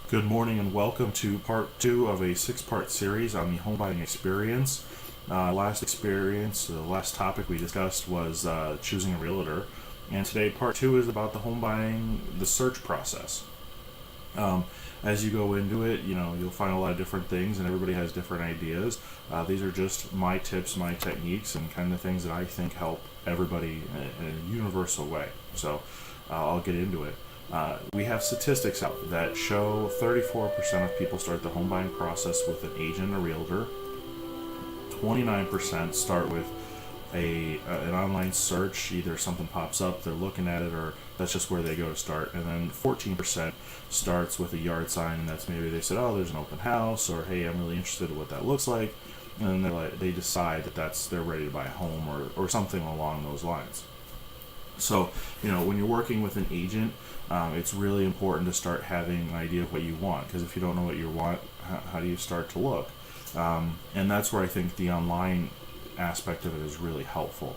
Good morning and welcome to part two of a six-part series on the home buying experience. The last topic we discussed was choosing a realtor, and today part two is about the home buying, the search process. As you go into it, you'll find a lot of different things, and everybody has different ideas. These are just my tips, my techniques, and kind of things that I think help everybody in a universal way. So I'll get into it. We have statistics out that show 34% of people start the home buying process with an agent or realtor. 29% start with an online search. Either something pops up, they're looking at it, or that's just where they go to start. And then 14% starts with a yard sign, and that's maybe they said, oh, there's an open house, or hey, I'm really interested in what that looks like. And then they decide that they're ready to buy a home or something along those lines. So, when you're working with an agent, it's really important to start having an idea of what you want, because if you don't know what you want, how do you start to look? And that's where I think the online aspect of it is really helpful.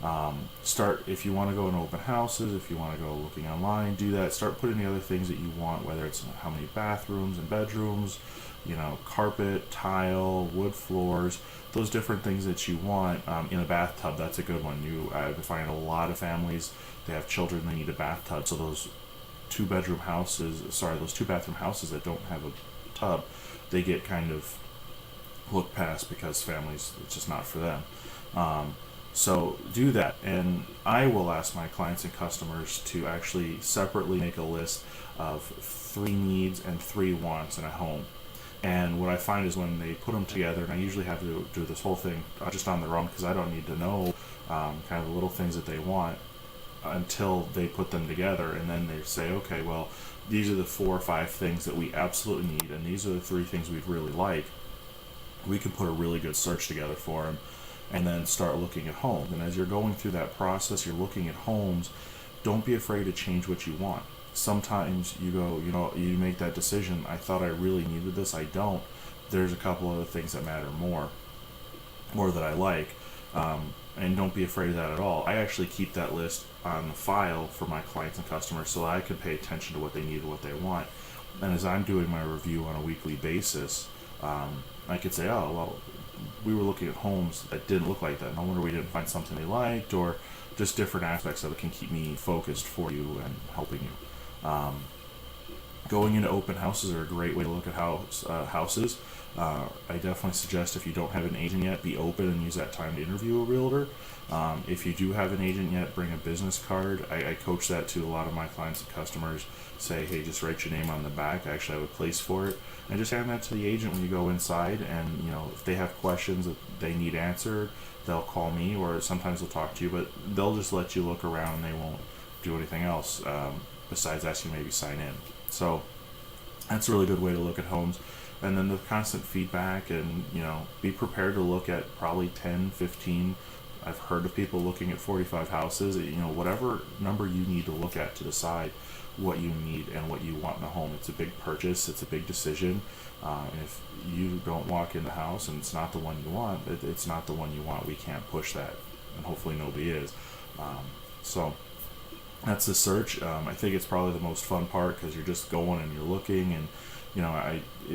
If you want to go in open houses, if you want to go looking online, do that. Start putting the other things that you want, whether it's how many bathrooms and bedrooms, carpet, tile, wood floors, those different things that you want. In a bathtub, that's a good one. I find a lot of families, they have children, they need a bathtub, so those two bathroom houses that don't have a tub, they get kind of looked past because families, it's just not for them. So do that, and I will ask my clients and customers to actually separately make a list of 3 needs and 3 wants in a home. And what I find is when they put them together, and I usually have to do this whole thing just on their own because I don't need to know kind of the little things that they want until they put them together, and then they say, okay, well, these are the 4 or 5 things that we absolutely need, and these are the 3 things we'd really like. We can put a really good search together for them, and then start looking at homes. And as you're going through that process, you're looking at homes, don't be afraid to change what you want. Sometimes you make that decision, I thought I really needed this, I don't. There's a couple other things that matter more that I like, and don't be afraid of that at all. I actually keep that list on the file for my clients and customers so I can pay attention to what they need and what they want. And as I'm doing my review on a weekly basis, I could say, oh, well, we were looking at homes that didn't look like that. No wonder we didn't find something they liked, or just different aspects of it can keep me focused for you and helping you. Going into open houses are a great way to look at houses. I definitely suggest, if you don't have an agent yet, be open and use that time to interview a realtor. If you do have an agent yet, bring a business card. I coach that to a lot of my clients and customers. Say, hey, just write your name on the back. I actually have a place for it. And just hand that to the agent when you go inside. And, if they have questions that they need answered, they'll call me, or sometimes they'll talk to you, but they'll just let you look around and they won't do anything else besides asking you maybe sign in. So that's a really good way to look at homes. And then the constant feedback, and be prepared to look at probably 10, 15. I've heard of people looking at 45 houses. Whatever number you need to look at to decide what you need and what you want in a home. It's a big purchase, it's a big decision, and if you don't walk in the house and it's not the one you want, it's not the one you want. We can't push that, and hopefully nobody is. So that's the search. I think it's probably the most fun part, because you're just going and you're looking, and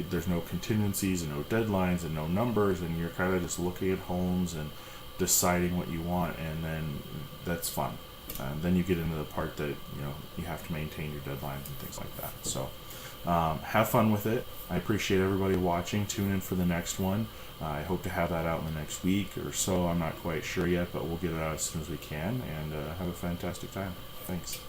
there's no contingencies and no deadlines and no numbers, and you're kind of just looking at homes and deciding what you want, and then that's fun. And then you get into the part that you have to maintain your deadlines and things like that. So have fun with it. I appreciate everybody watching. Tune in for the next one. I hope to have that out in the next week or so. I'm not quite sure yet, but we'll get it out as soon as we can, and have a fantastic time. Thanks.